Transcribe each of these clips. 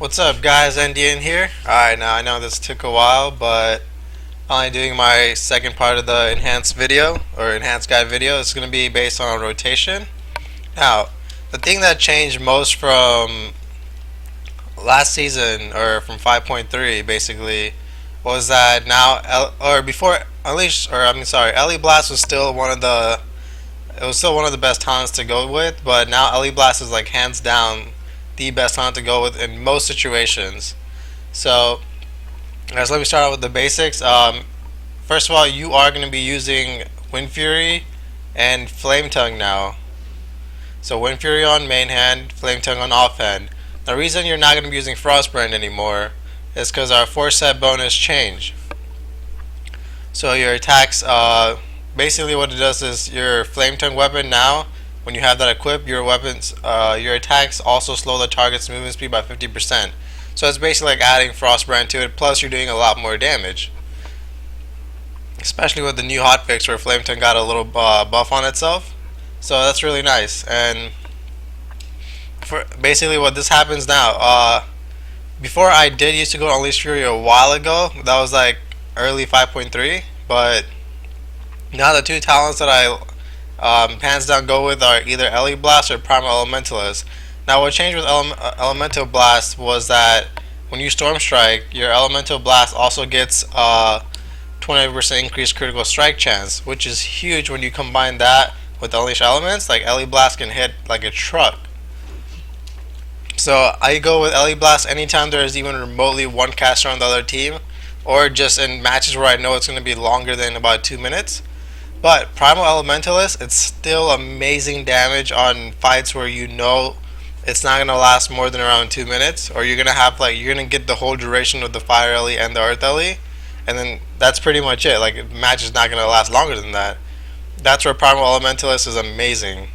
What's up guys, Indian here. Alright, now I know this took a while, but I'm only doing my second part of the enhanced video, or enhanced guide video. It's going to be based on rotation. Now, the thing that changed most from last season, or from 5.3 basically, was that now, before Unleash, Ellie Blast was still one of the, it was still one of the best talents to go with, but now Ellie Blast is like hands down the best talent to go with in most situations. So, guys, let me start out with the basics. First of all, you are going to be using Wind Fury and Flame Tongue now. So Wind Fury on main hand, Flame Tongue on off hand. The reason you're not going to be using Frostbrand anymore is because our 4-set bonus changed. So your attacks, basically what it does is your Flame Tongue weapon now, when you have that equipped, your weapons, your attacks also slow the target's movement speed by 50%. So it's basically like adding Frostbrand to it, plus you're doing a lot more damage. Especially with the new hotfix where Flame Tongue got a little buff on itself. So that's really nice. And for basically what this happens now, before I did used to go to Unleash Fury a while ago, that was like early 5.3, but now the two talents that I hands down go with are either Ellie Blast or Primal Elementalist. Now what changed with Elemental Blast was that when you Storm Strike, your Elemental Blast also gets 20% increased critical strike chance, which is huge when you combine that with Unleash Elements. Like Ellie Blast can hit like a truck. So I go with Ellie Blast anytime there is even remotely one caster on the other team, or just in matches where I know it's going to be longer than about 2 minutes. But Primal Elementalist, it's still amazing damage on fights where you know it's not going to last more than around 2 minutes, or you're going to have you're going to get the whole duration of the Fire Ellie and the Earth Ellie, and then that's pretty much it. Like, the match is not going to last longer than that. That's where Primal Elementalist is amazing.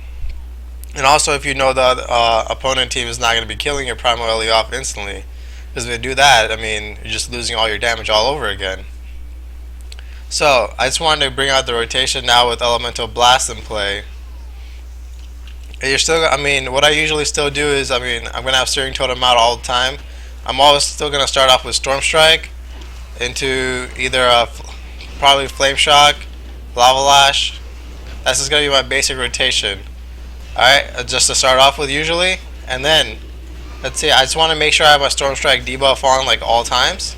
And also, if you know the opponent team is not going to be killing your Primal Ellie off instantly, because if they do that, I mean, you're just losing all your damage all over again. So, I just wanted to bring out the rotation now with Elemental Blast in play. And you're still, what I usually still do is, I'm going to have Searing Totem out all the time. I'm always still going to start off with Storm Strike into either probably Flame Shock, Lava Lash. That's just going to be my basic rotation. Alright, just to start off with usually. And then, let's see, I just want to make sure I have my Storm Strike debuff on like all times.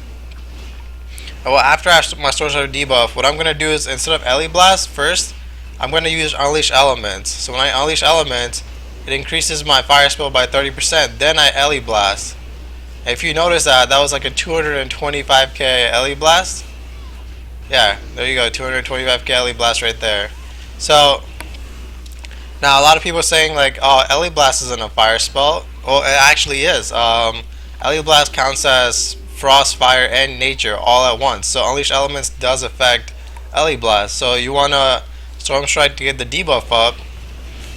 Well, after I have my Storm Strike debuff, what I'm going to do is, instead of Ellie Blast first, I'm going to use Unleash Elements. So when I Unleash Elements, it increases my fire spell by 30%. Then I Ellie Blast. And if you notice that was like a 225k Ellie Blast. Yeah, there you go, 225k Ellie Blast right there. So, now a lot of people are saying like, oh, Ellie Blast isn't a fire spell. Well, it actually is. Ellie Blast counts as Frost, Fire, and Nature all at once. So Unleash Elements does affect Ellie Blast. So you want to Storm Strike to get the debuff up,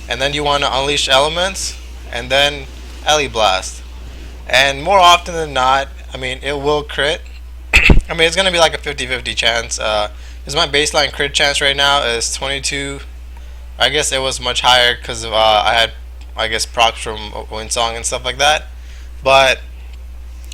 and then you want to Unleash Elements, and then Ellie Blast. And more often than not, it will crit. It's going to be like a 50-50 chance. Because my baseline crit chance right now is 22. I guess it was much higher because I had, procs from Windsong and stuff like that.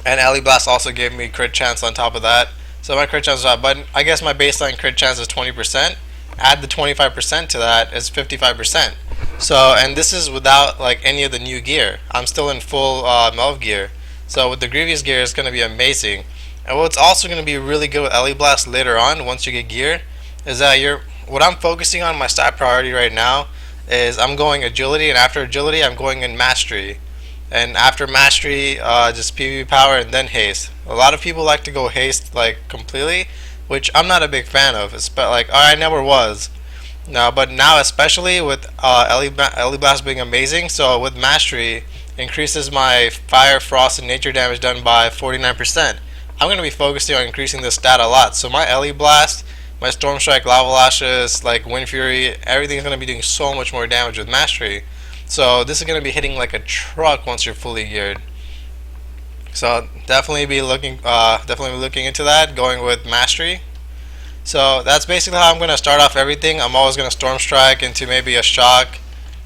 And Ellie Blast also gave me crit chance on top of that. So my crit chance is high, but I guess my baseline crit chance is 20%. Add the 25% to that is 55%. So, and this is without like any of the new gear. I'm still in full Melv gear. So with the Grievous gear, it's going to be amazing. And what's also going to be really good with Ellie Blast later on, once you get gear, is that what I'm focusing on, my stat priority right now, is I'm going Agility, and after Agility, I'm going in Mastery. And after Mastery, just PvP Power and then Haste. A lot of people like to go Haste like completely, which I'm not a big fan of. It's I never was. No, but now especially with Ellie Blast being amazing, so with Mastery, increases my Fire, Frost, and Nature damage done by 49%. I'm going to be focusing on increasing this stat a lot. So my Ellie Blast, my Storm Strike, Lava Lashes, like Wind Fury, everything's going to be doing so much more damage with Mastery. So this is going to be hitting like a truck once you're fully geared. So definitely be looking into that, going with Mastery. So that's basically how I'm going to start off everything. I'm always going to Storm Strike into maybe a Shock,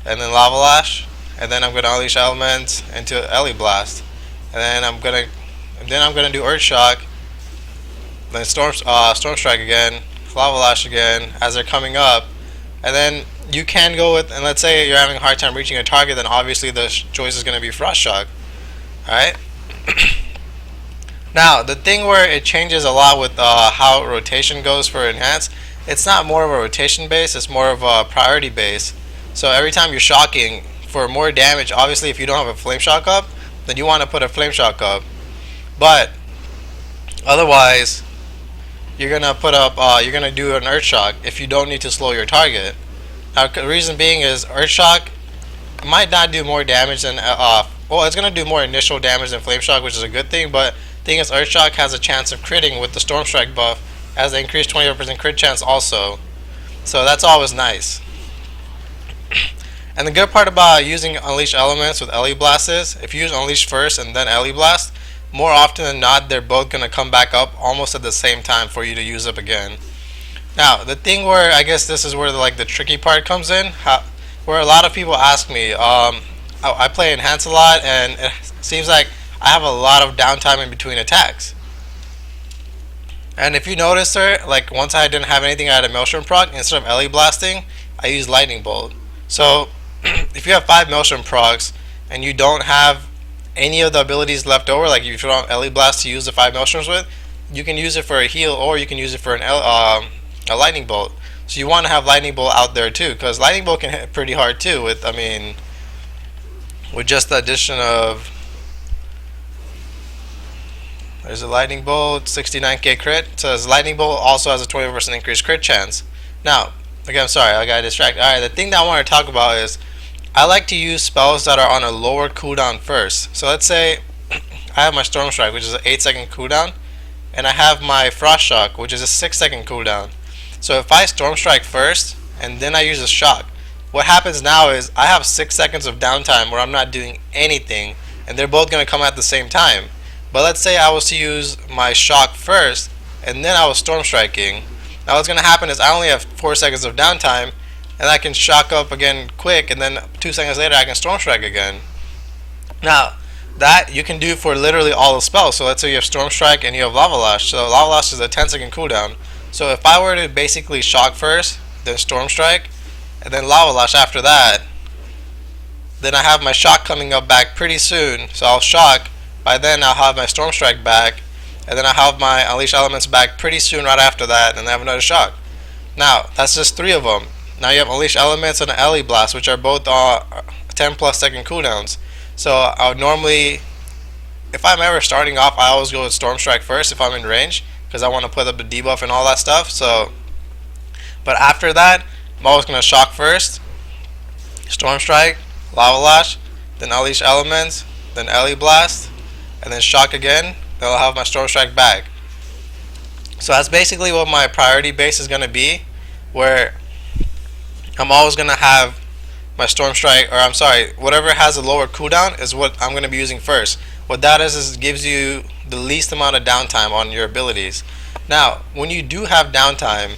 and then Lava Lash, and then I'm going to Unleash Elements into Ellie Blast. and then I'm gonna do Earth Shock, then Storm Strike again, Lava Lash again as they're coming up, and then you can go with, and let's say you're having a hard time reaching a target, then obviously the choice is gonna be Frost Shock. All right. Now, the thing where it changes a lot with how rotation goes for Enhance, it's not more of a rotation base, it's more of a priority base. So every time you're shocking, for more damage, obviously if you don't have a Flame Shock up, then you want to put a Flame Shock up. But otherwise, you're gonna do an Earth Shock if you don't need to slow your target. Now, the reason being is Earth Shock might not do more damage than well, it's gonna do more initial damage than Flame Shock, which is a good thing. But the thing is, Earth Shock has a chance of critting with the Storm Strike buff, as the increased 20% crit chance also. So that's always nice. And the good part about using Unleash Elements with Ele Blast is, if you use Unleash first and then Ele Blast, more often than not, they're both gonna come back up almost at the same time for you to use up again. Now, the thing where I guess this is where the tricky part comes in, where a lot of people ask me, I play Enhance a lot, and it seems like I have a lot of downtime in between attacks. And if you notice, sir, like once I didn't have anything, I had a Maelstrom proc. Instead of Ele Blasting, I used Lightning Bolt. So if you have 5 Maelstrom procs and you don't have any of the abilities left over, like if you don't have Ele Blast to use the 5 Maelstroms with, you can use it for a heal, or you can use it for a Lightning Bolt. So you want to have Lightning Bolt out there too, because Lightning Bolt can hit pretty hard too. With just the addition of, there's a Lightning Bolt, 69k crit. It says Lightning Bolt also has a 20% increased crit chance. Now, again, I'm sorry, I got distracted. Alright, the thing that I want to talk about is, I like to use spells that are on a lower cooldown first. So let's say I have my Storm Strike, which is an 8-second cooldown, and I have my Frost Shock, which is a 6-second cooldown. So if I Storm Strike first, and then I use a Shock, what happens now is I have 6 seconds of downtime where I'm not doing anything, and they're both going to come at the same time. But let's say I was to use my Shock first, and then I was Storm Striking. Now what's going to happen is I only have 4 seconds of downtime, and I can Shock up again quick, and then 2 seconds later I can Storm Strike again. Now, that you can do for literally all the spells. So let's say you have Storm Strike and you have Lava Lash. So Lava Lash is a 10-second cooldown. So if I were to basically Shock first, then Storm Strike, and then Lava Lash after that, then I have my Shock coming up back pretty soon. So I'll Shock, by then I'll have my Storm Strike back, and then I'll have my Unleash Elements back pretty soon right after that, and I have another Shock. Now, that's just 3 of them. Now you have Unleash Elements and an Ele Blast, which are both 10+ second cooldowns. So I would normally, if I'm ever starting off, I always go with Storm Strike first if I'm in range, because I want to put up the debuff and all that stuff. So, but after that, I'm always going to Shock first, Storm Strike, Lava Lash, then Unleash Elements, then Ele Blast, and then Shock again. Then I'll have my Storm Strike back. So that's basically what my priority base is going to be, where I'm always going to have my Storm Strike, or I'm sorry, whatever has a lower cooldown is what I'm going to be using first. What that is it gives you the least amount of downtime on your abilities. Now, when you do have downtime,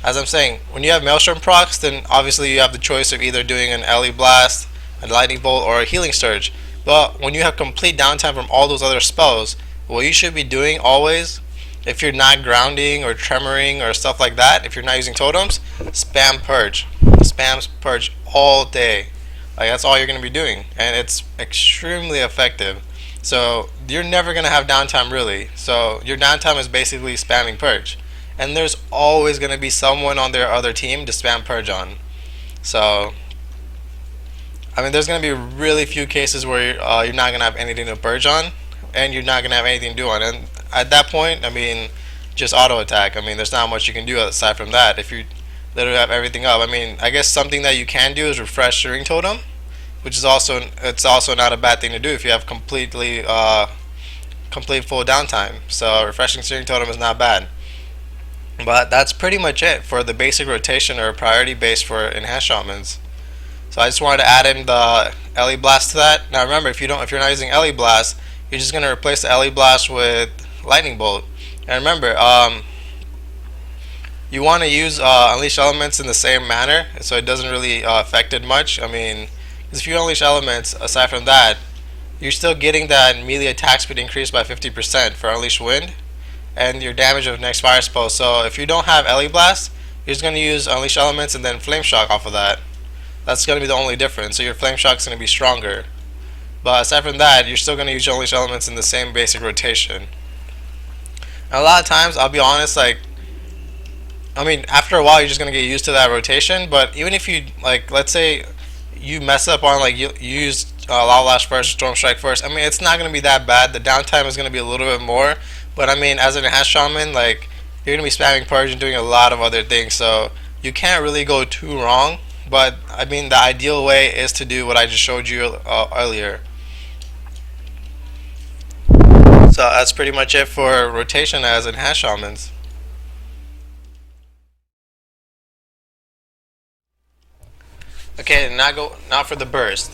as I'm saying, when you have Maelstrom procs, then obviously you have the choice of either doing an Ele Blast, a Lightning Bolt, or a Healing Surge. But when you have complete downtime from all those other spells, what you should be doing always, if you're not grounding or tremoring or stuff like that, if you're not using totems, spam Purge. Spam Purge all day. Like, that's all you're going to be doing, and it's extremely effective. So you're never going to have downtime really. So your downtime is basically spamming Purge, and there's always going to be someone on their other team to spam Purge on. So I mean, there's going to be really few cases where you're not going to have anything to Purge on, and you're not going to have anything to do on. And at that point, I mean, just auto attack. I mean, there's not much you can do aside from that if you literally have everything up. I mean, I guess something that you can do is refresh Ring Totem, which is also not a bad thing to do if you have complete full downtime. So refreshing Searing Totem is not bad. But that's pretty much it for the basic rotation or priority base for Enhanced Shamans. So I just wanted to add in the Ele Blast to that. Now remember, if you're not using Ele Blast, you're just gonna replace the Ele Blast with Lightning Bolt. And remember, you want to use Unleash Elements in the same manner, so it doesn't really affect it much. I mean, if you Unleash Elements, aside from that, you're still getting that melee attack speed increased by 50% for Unleash Wind, and your damage of next fire spell. So if you don't have Ele Blast, you're just going to use Unleash Elements and then Flame Shock off of that. That's going to be the only difference. So your Flame Shock is going to be stronger. But aside from that, you're still going to use your Unleash Elements in the same basic rotation. And a lot of times, I'll be honest, like, I mean, after a while, you're just going to get used to that rotation. But even if you, like, let's say you mess up on, like, you use Lava Lash first, Storm Strike first, I mean, it's not going to be that bad. The downtime is going to be a little bit more. But, I mean, as an Enhanced Shaman, like, you're going to be spamming Purge and doing a lot of other things. So, you can't really go too wrong. But, I mean, the ideal way is to do what I just showed you earlier. So, that's pretty much it for rotation as Enhanced Shamans. Okay, now for the burst.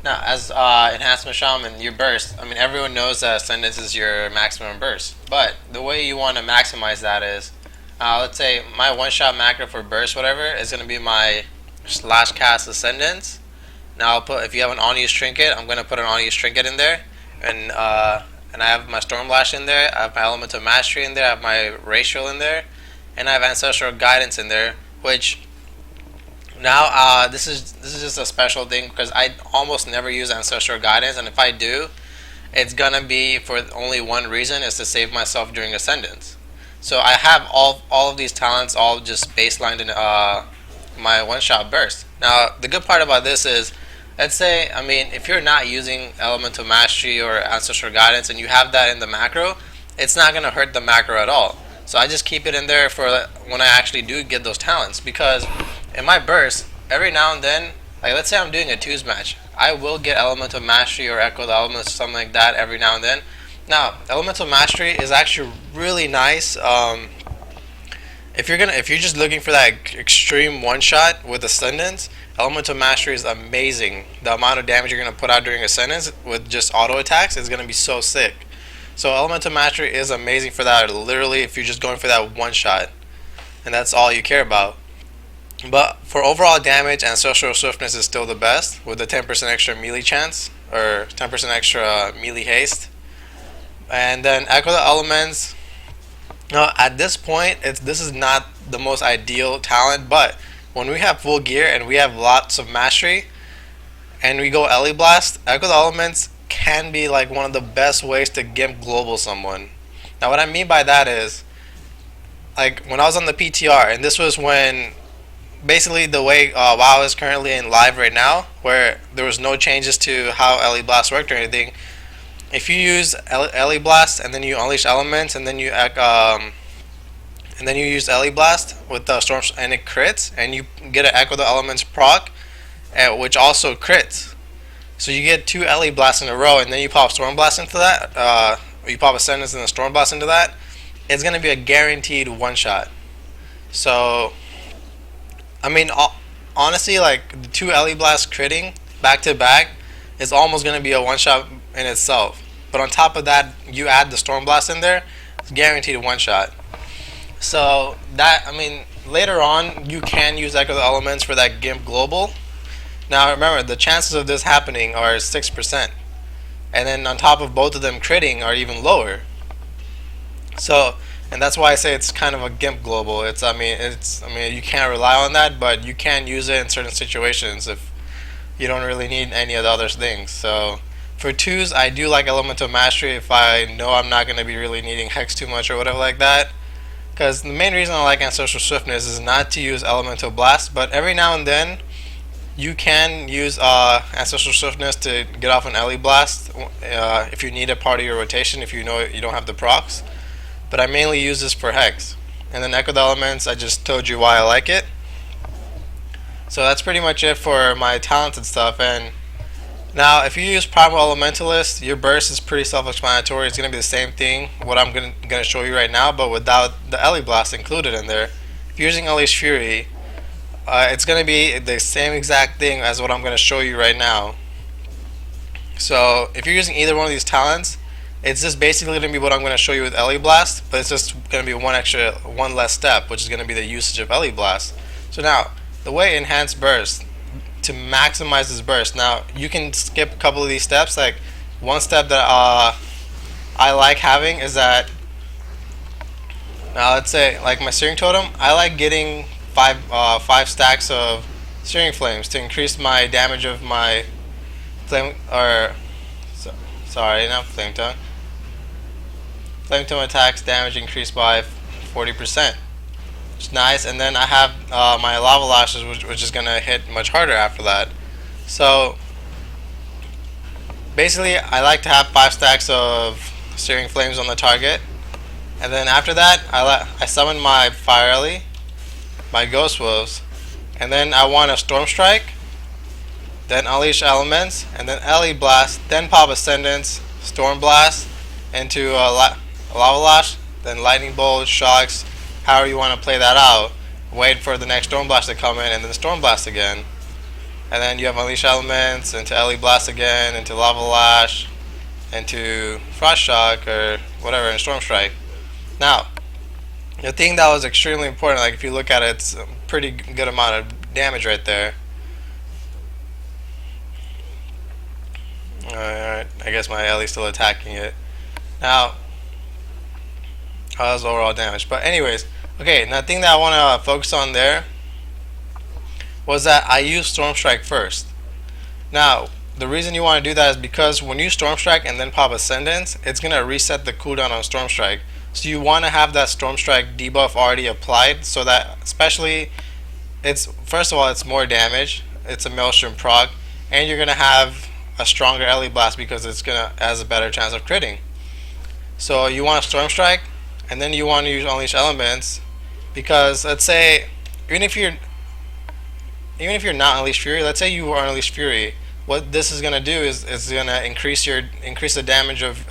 Now, as Enhancement Shaman, your burst, I mean, everyone knows that Ascendance is your maximum burst. But the way you want to maximize that is, let's say my one-shot macro for burst, whatever, is going to be my slash cast Ascendance. Now, I'll put, if you have an on-use trinket, I'm going to put an on-use trinket in there. And I have my Storm Blast in there, I have my Elemental Mastery in there, I have my Racial in there, and I have Ancestral Guidance in there, which... Now, this is just a special thing because I almost never use Ancestral Guidance, and if I do, it's gonna be for only one reason, is to save myself during Ascendance. So I have all of these talents all just baselined in my one-shot burst. Now, the good part about this is, let's say, I mean, if you're not using Elemental Mastery or Ancestral Guidance and you have that in the macro, it's not gonna hurt the macro at all. So I just keep it in there for when I actually do get those talents, because in my burst, every now and then, like let's say I'm doing a twos match, I will get Elemental Mastery or Echo the Elements or something like that every now and then. Now, Elemental Mastery is actually really nice. If you're just looking for that extreme one shot with Ascendance, Elemental Mastery is amazing. The amount of damage you're gonna put out during Ascendance with just auto attacks is gonna be so sick. So Elemental Mastery is amazing for that, literally, if you're just going for that one shot and that's all you care about. But for overall damage, Ancestral Swiftness is still the best with the 10% extra melee chance or 10% extra melee haste. And then Echo the Elements. Now at this point, this is not the most ideal talent, but when we have full gear and we have lots of mastery and we go Ele Blast, Echo the Elements can be like one of the best ways to Gimp Global someone. Now what I mean by that is, like when I was on the PTR, and this was when basically the way WoW is currently in live right now, where there was no changes to how Ele Blast worked or anything. If you use Ele Blast and then you unleash elements and then you use Ele Blast with the storm and it crits, and you get an Echo the Elements proc, which also crits. So you get 2 Ele Blasts in a row, and then you pop Storm Blast into that. You pop Ascendance and a Storm Blast into that. It's gonna be a guaranteed one shot. So, I mean, honestly, like the 2 Ele Blasts critting back to back is almost gonna be a one shot in itself. But on top of that, you add the Storm Blast in there, it's guaranteed one shot. So that, I mean, later on you can use Echo the Elements for that Gimp Global. Now remember, the chances of this happening are 6%, and then on top of both of them critting are even lower. So, and that's why I say it's kind of a Gimp Global. I mean you can't rely on that, but you can use it in certain situations if you don't really need any of the other things. So for twos, I do like Elemental Mastery if I know I'm not going to be really needing Hex too much or whatever like that. Because the main reason I like Ancestral Swiftness is not to use Elemental Blast, but every now and then you can use Ancestral Swiftness to get off an Ele Blast if you need a part of your rotation, if you know you don't have the procs. But I mainly use this for Hex. And then Echo the Elements, I just told you why I like it. So that's pretty much it for my talents and stuff. And now if you use Primal Elementalist, your burst is pretty self-explanatory. It's going to be the same thing, what I'm going to show you right now, but without the Ele Blast included in there. If you're using Unleash Fury, it's going to be the same exact thing as what I'm going to show you right now. So if you're using either one of these talents, it's just basically going to be what I'm going to show you with Ele Blast, but it's just going to be one less step, which is going to be the usage of Ele Blast. So now, the way Enhance Burst, to maximize this burst, now you can skip a couple of these steps, like one step that I like having is that, now let's say like my searing totem, I like getting five stacks of searing flames to increase my damage of my flame, or so, sorry, not flame tongue. Flame tongue attacks damage increased by 40%. Which is nice, and then I have my lava lashes, which is gonna hit much harder after that. So basically, I like to have 5 stacks of searing flames on the target, and then after that, I summon my fire ellie, my ghost wolves, and then I want a storm strike, then unleash elements, and then ellie blast, then pop ascendance, storm blast into a lava lash, then lightning bolt, shocks, however you want to play that out. Wait for the next storm blast to come in, and then storm blast again. And then you have unleash elements into ellie blast again, into lava lash, into frost shock or whatever, and storm strike. Now, the thing that was extremely important, like if you look at it, it's a pretty good amount of damage right there. Alright, I guess my ellie's still attacking it. Now, how's overall damage? But anyways, okay, now the thing that I want to focus on there was that I used Storm Strike first. Now, the reason you want to do that is because when you Storm Strike and then pop Ascendance, it's going to reset the cooldown on Storm Strike. So you want to have that Storm Strike debuff already applied, so that especially, it's, first of all, it's more damage, it's a Maelstrom proc, and you're going to have a stronger ellie blast because it's going to has a better chance of critting. So you want to Storm Strike, and then you want to use Unleash Elements, because let's say even if you're not Unleashed Fury, let's say you are Unleashed Fury, what this is gonna do is it's gonna increase the damage of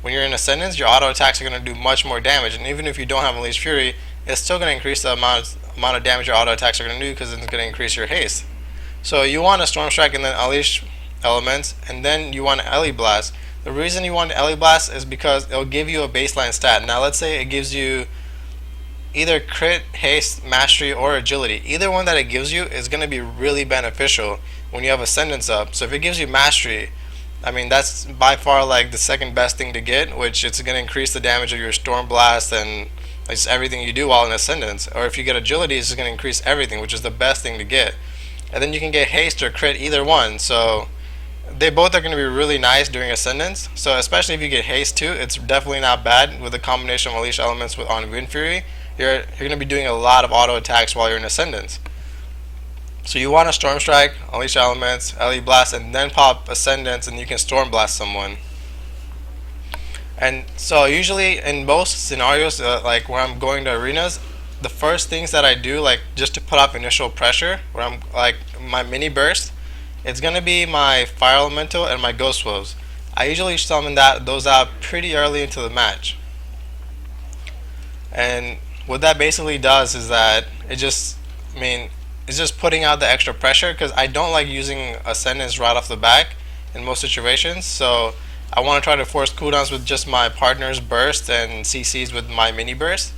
when you're in Ascendance, your auto attacks are gonna do much more damage, and even if you don't have Unleashed Fury, it's still gonna increase the amount of damage your auto attacks are gonna do because it's gonna increase your haste. So you want to Storm Strike and then Unleash Elements, and then you want to Ellie Blast. The reason you want Ellie Blast is because it'll give you a baseline stat. Now let's say it gives you either crit, haste, mastery, or agility. Either one that it gives you is going to be really beneficial when you have Ascendance up. So if it gives you mastery, I mean that's by far like the second best thing to get, which it's going to increase the damage of your Storm Blast and just everything you do while in Ascendance. Or if you get agility, it's going to increase everything, which is the best thing to get. And then you can get haste or crit, either one. So they both are going to be really nice during Ascendance. So especially if you get haste too, it's definitely not bad with the combination of Unleash Elements on Wind Fury. You're going to be doing a lot of auto attacks while you're in Ascendance. So you want to Storm Strike, Unleash Elements, Ellie Blast, and then pop Ascendance, and you can Storm Blast someone. And so usually in most scenarios, like where I'm going to arenas, the first things that I do, like just to put up initial pressure, where I'm like my mini burst, it's going to be my Fire Elemental and my Ghost Wolves. I usually summon those out pretty early into the match. And what that basically does is that it's just putting out the extra pressure, because I don't like using Ascendance right off the back in most situations. So I want to try to force cooldowns with just my partner's burst and CCs with my mini burst.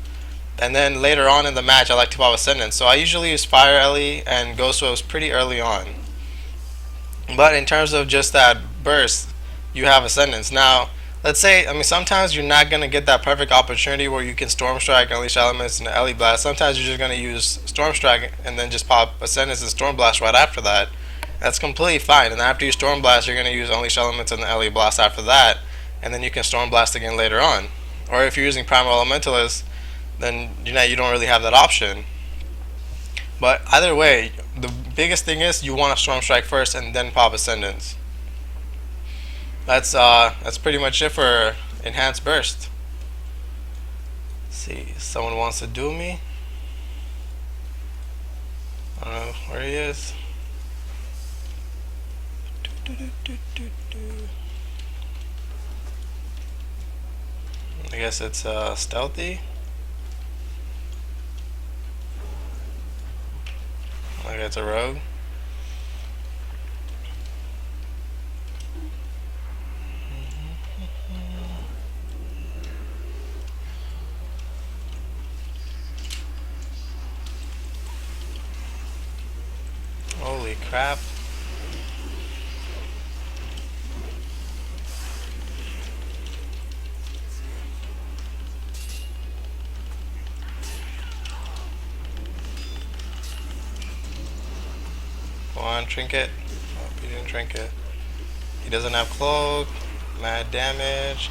And then later on in the match, I like to pop Ascendance. So I usually use Fire Ellie and Ghost Wolves pretty early on. But in terms of just that burst, you have Ascendance. Now, let's say, sometimes you're not going to get that perfect opportunity where you can Storm Strike, Unleash Elements, and Ellie Blast. Sometimes you're just going to use Storm Strike and then just pop Ascendance and Storm Blast right after that. That's completely fine. And after you Storm Blast, you're going to use Unleash Elements and the Ellie Blast after that. And then you can Storm Blast again later on. Or if you're using Primal Elementalist, then you don't really have that option. But either way, the biggest thing is you want to Storm Strike first and then pop Ascendance. That's pretty much it for Enhanced Burst. Let's see, someone wants to duel me. I don't know where he is. I guess it's stealthy. I guess it's a rogue. Holy crap. on, trinket. Oh, he didn't trinket. He doesn't have cloak. Mad damage.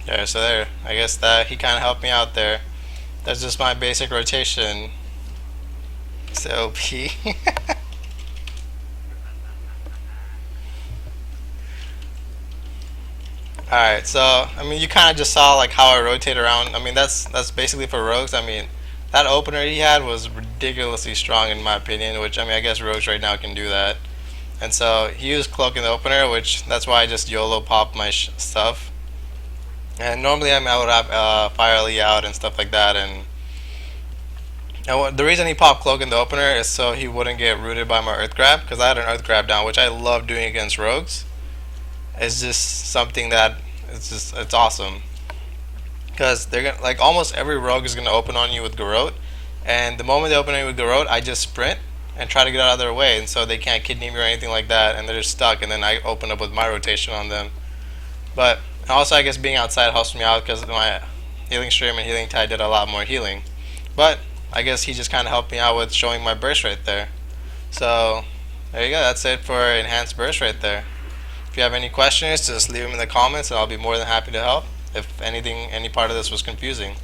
Yeah, so there. I guess that he kind of helped me out there. That's just my basic rotation. So OP. Alright, so I mean you kinda just saw like how I rotate around. I mean that's basically for rogues. I mean that opener he had was ridiculously strong in my opinion, which I mean I guess rogues right now can do that. And so he used cloak in the opener, which that's why I just YOLO pop my stuff. And normally I would have Fire Lee out and stuff like that, and the reason he popped cloak in the opener is so he wouldn't get rooted by my earth grab, because I had an earth grab down, which I love doing against rogues. It's just something that it's awesome because they're gonna like almost every rogue is gonna open on you with Garrote, and the moment they open on you with Garrote, I just sprint and try to get out of their way, and so they can't kidney me or anything like that, and they're just stuck, and then I open up with my rotation on them. But also, I guess being outside helps me out because my healing stream and healing tide did a lot more healing. But I guess he just kind of helped me out with showing my burst right there. So there you go. That's it for enhanced burst right there. If you have any questions, just leave them in the comments, and I'll be more than happy to help. If anything, any part of this was confusing.